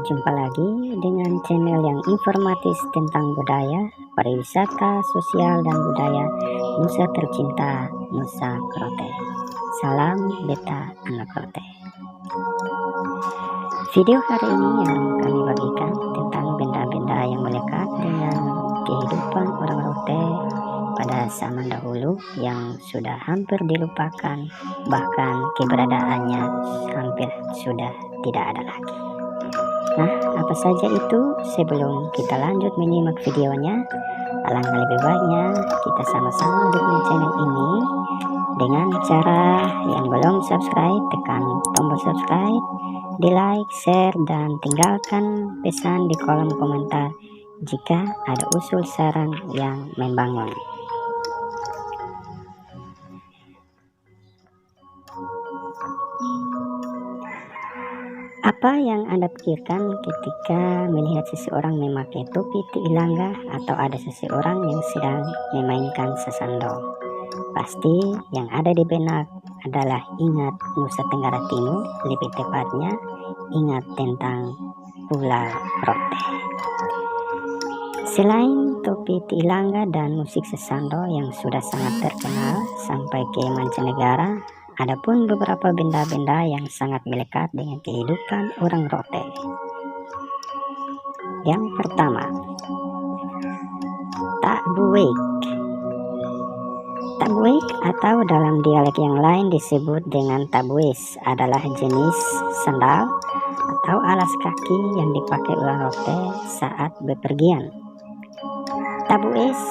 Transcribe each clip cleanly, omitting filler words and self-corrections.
Jumpa lagi dengan channel yang informatif tentang budaya, pariwisata, sosial, dan budaya Nusa tercinta, Nusa Kerote. Salam Beta Anak Kerote. Video hari ini yang kami bagikan tentang benda-benda yang melekat dengan kehidupan orang Rote pada zaman dahulu yang sudah hampir dilupakan, bahkan keberadaannya hampir sudah tidak ada lagi. Nah, apa saja itu? Sebelum kita lanjut menyimak videonya, alangkah lebih baiknya kita sama-sama dukung channel ini dengan cara yang belum subscribe, tekan tombol subscribe, di like, share, dan tinggalkan pesan di kolom komentar jika ada usul saran yang membangun. Apa yang Anda pikirkan ketika melihat seseorang memakai topi tiilanga atau ada seseorang yang sedang memainkan sasando? Pasti yang ada di benak adalah ingat Nusa Tenggara Timur, lebih tepatnya ingat tentang Pulau Rote. Selain topi tiilanga dan musik sasando yang sudah sangat terkenal sampai ke mancanegara, ada pun beberapa benda-benda yang sangat melekat dengan kehidupan orang Rote. Yang pertama, takbuik. Takbuik atau dalam dialek yang lain disebut dengan tabuis adalah jenis sandal atau alas kaki yang dipakai orang Rote saat bepergian. Tabuis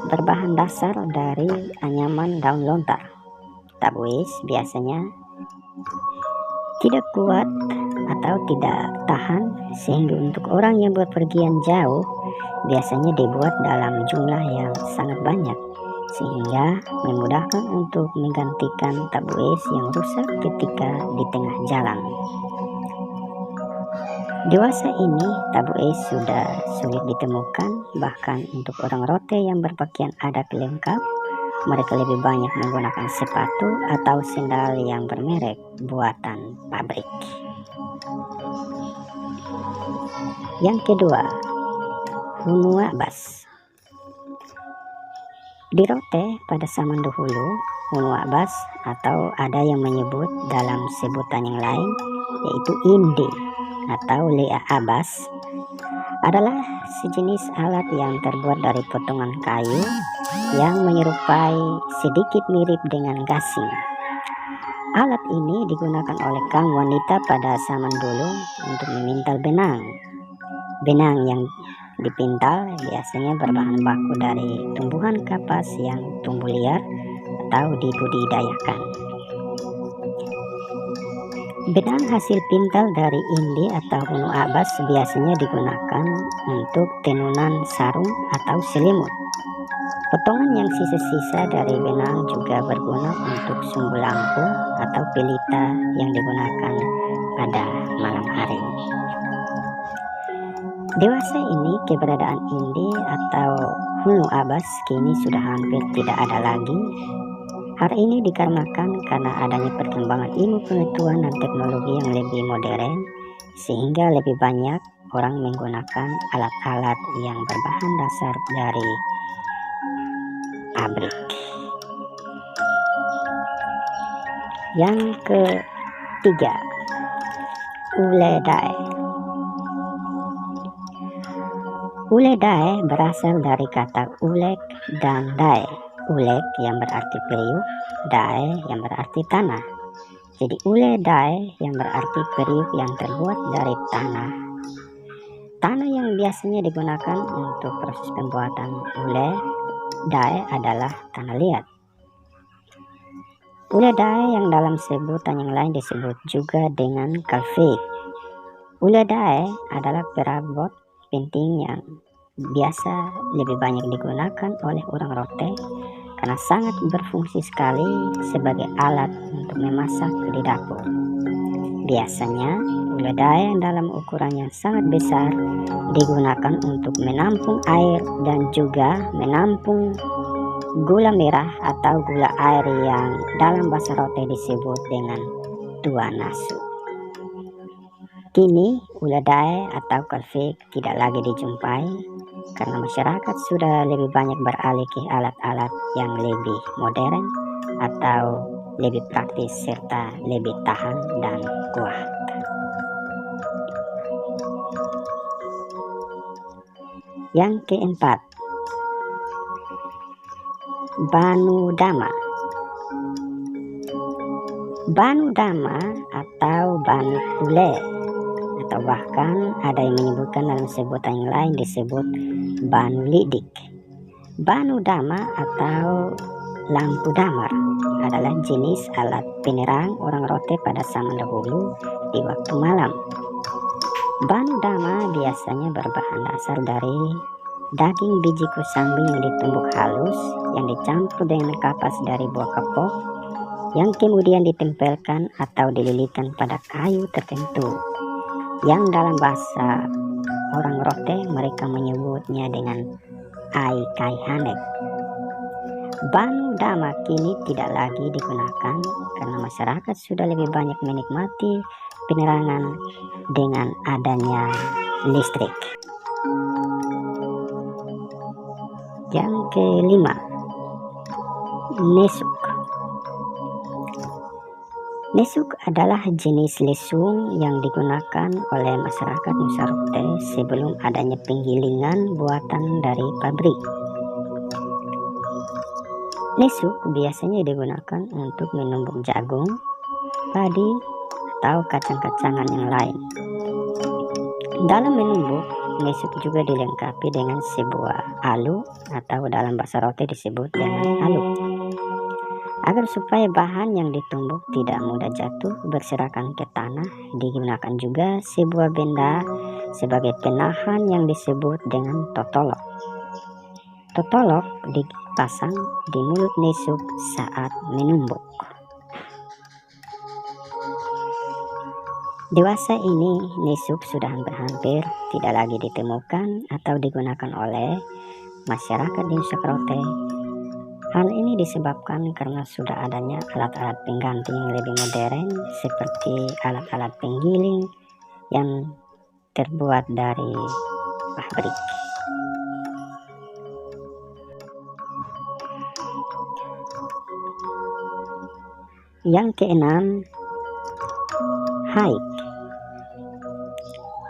berbahan dasar dari anyaman daun lontar. Tabuis biasanya tidak kuat atau tidak tahan, sehingga untuk orang yang berpergian jauh biasanya dibuat dalam jumlah yang sangat banyak, sehingga memudahkan untuk menggantikan tabuis yang rusak ketika di tengah jalan. Dewasa ini tabuis sudah sulit ditemukan, bahkan untuk orang Rote yang berpakaian adat lengkap, mereka lebih banyak menggunakan sepatu atau sendal yang bermerek buatan pabrik. Yang kedua, Hunua Bas. Di Rote pada zaman dahulu, Hunua Bas atau ada yang menyebut dalam sebutan yang lain yaitu indi atau lea abas adalah sejenis alat yang terbuat dari potongan kayu yang menyerupai sedikit mirip dengan gasing. Alat ini digunakan oleh kaum wanita pada zaman dulu untuk memintal benang. Benang yang dipintal biasanya berbahan baku dari tumbuhan kapas yang tumbuh liar atau dibudidayakan. Benang hasil pintal dari indi atau hunua abas biasanya digunakan untuk tenunan sarung atau selimut. Potongan yang sisa-sisa dari benang juga berguna untuk sumbu lampu atau pelita yang digunakan pada malam hari. Dewasa ini keberadaan indi atau hunua abas kini sudah hampir tidak ada lagi. Hal ini dikarenakan karena adanya perkembangan ilmu pengetahuan dan teknologi yang lebih modern, sehingga lebih banyak orang menggunakan alat-alat yang berbahan dasar dari pabrik. Yang ketiga, uledai. Uledai berasal dari kata ulek dan dae. Ulek yang berarti periuk, dae yang berarti tanah. Jadi uledai yang berarti periuk yang terbuat dari tanah. Tanah yang biasanya digunakan untuk proses pembuatan uledai adalah tanah liat. Uledai yang dalam sebutan yang lain disebut juga dengan kalfik. Uledai adalah perabot penting yang biasa lebih banyak digunakan oleh orang Rote karena sangat berfungsi sekali sebagai alat untuk memasak di dapur. Biasanya uledai yang dalam ukuran yang sangat besar digunakan untuk menampung air dan juga menampung gula merah atau gula air yang dalam bahasa Rote disebut dengan tua nasu. Kini uladai atau kolfik tidak lagi dijumpai karena masyarakat sudah lebih banyak beralih ke alat-alat yang lebih modern atau lebih praktis serta lebih tahan dan kuat. Yang keempat, Banu Dama. Banu Dama atau Banu Kule, atau bahkan ada yang menyebutkan dalam sebutan yang lain disebut Banu Lidik. Banu Dama atau lampu damar adalah jenis alat penerang orang Rote pada zaman dahulu di waktu malam. Banu Dama biasanya berbahan dasar dari daging biji kosambi yang ditumbuk halus yang dicampur dengan kapas dari buah kapok yang kemudian ditempelkan atau dililitkan pada kayu tertentu yang dalam bahasa orang Rote mereka menyebutnya dengan ai kai hanek. Banu Dama kini tidak lagi digunakan karena masyarakat sudah lebih banyak menikmati penerangan dengan adanya listrik. Yang kelima, Nesuk. Nesuk adalah jenis lesung yang digunakan oleh masyarakat Nusa Rote sebelum adanya penggilingan buatan dari pabrik. Nesuk biasanya digunakan untuk menumbuk jagung, padi, atau kacang-kacangan yang lain. Dalam menumbuk, nesuk juga dilengkapi dengan sebuah alu atau dalam bahasa Rote disebut dengan alu. Agar supaya bahan yang ditumbuk tidak mudah jatuh berserakan ke tanah, digunakan juga sebuah benda sebagai penahan yang disebut dengan totolok. Totolok dipasang di mulut nesuk saat menumbuk. Dewasa ini, nesuk sudah hampir tidak lagi ditemukan atau digunakan oleh masyarakat di Nusa Rote. Hal ini disebabkan karena sudah adanya alat-alat pengganti yang lebih modern seperti alat-alat penggiling yang terbuat dari pabrik. Yang keenam, haik.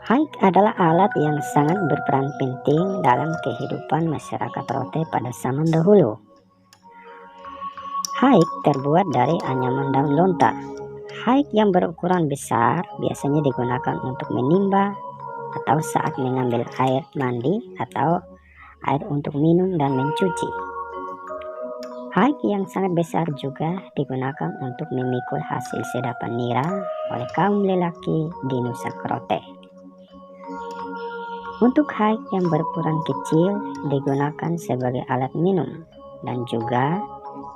Haik adalah alat yang sangat berperan penting dalam kehidupan masyarakat Rote pada zaman dahulu. Haik terbuat dari anyaman daun lontar. Haik yang berukuran besar biasanya digunakan untuk menimba atau saat mengambil air mandi atau air untuk minum dan mencuci. Haik yang sangat besar juga digunakan untuk memikul hasil sedapan nira oleh kaum lelaki di Nusa Rote. Untuk haik yang berukuran kecil digunakan sebagai alat minum dan juga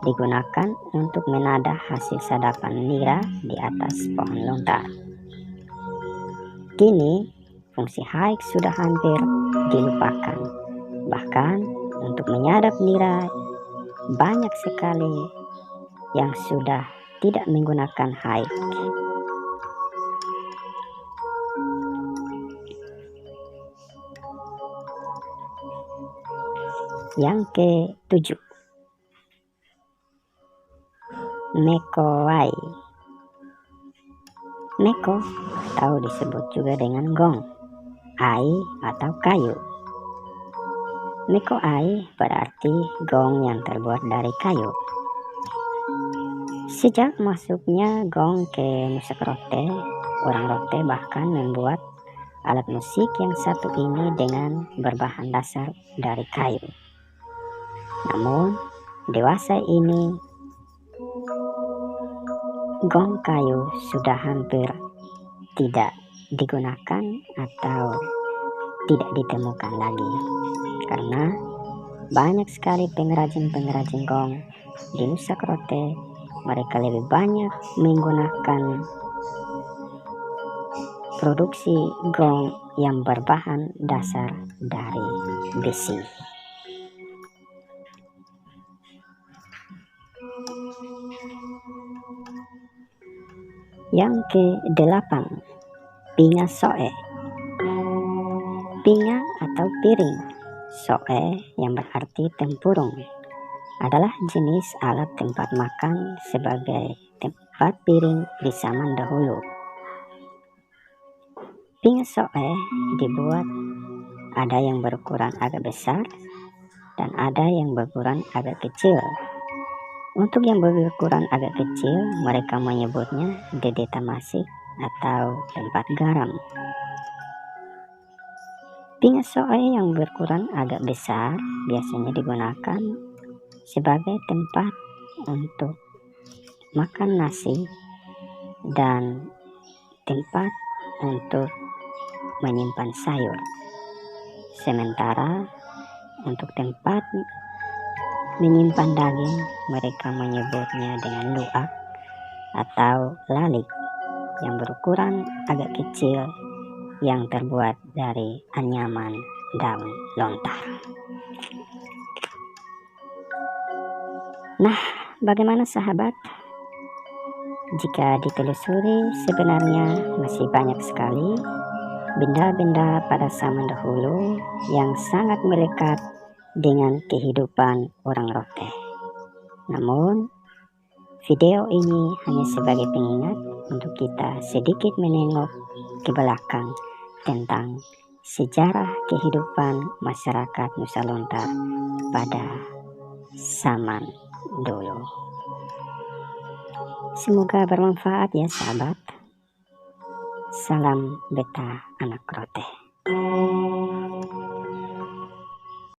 digunakan untuk menada hasil sadapan nira di atas pohon lontar. Kini, fungsi haik sudah hampir dilupakan. Bahkan untuk menyadap nira, banyak sekali yang sudah tidak menggunakan haik. Yang ketujuh, Mekowai. Meko atau disebut juga dengan gong, ai atau kayu. Meko ai berarti gong yang terbuat dari kayu. Sejak masuknya gong ke Nusa Rote, orang Rote bahkan membuat alat musik yang satu ini dengan berbahan dasar dari kayu. Namun, dewasa ini gong kayu sudah hampir tidak digunakan atau tidak ditemukan lagi karena banyak sekali pengrajin-pengrajin gong di Nusa Rote. Mereka lebih banyak menggunakan produksi gong yang berbahan dasar dari besi. Yang ke-8, Pinga soe. Pinga atau piring soe yang berarti tempurung adalah jenis alat tempat makan sebagai tempat piring di zaman dahulu. Pinga soe dibuat ada yang berukuran agak besar dan ada yang berukuran agak kecil. Untuk yang berukuran agak kecil, mereka menyebutnya dede tamasik atau tempat garam. Pinga soe yang berukuran agak besar biasanya digunakan sebagai tempat untuk makan nasi dan tempat untuk menyimpan sayur. Sementara untuk tempat menyimpan daging, mereka menyebutnya dengan luak atau lalik yang berukuran agak kecil yang terbuat dari anyaman daun lontar. Nah, bagaimana sahabat? Jika ditelusuri, sebenarnya masih banyak sekali benda-benda pada zaman dahulu yang sangat melekat dengan kehidupan orang Rote. Namun, video ini hanya sebagai pengingat untuk kita sedikit menengok ke belakang tentang sejarah kehidupan masyarakat Nusa Lontar pada zaman dulu. Semoga bermanfaat ya sahabat. Salam beta anak Rote.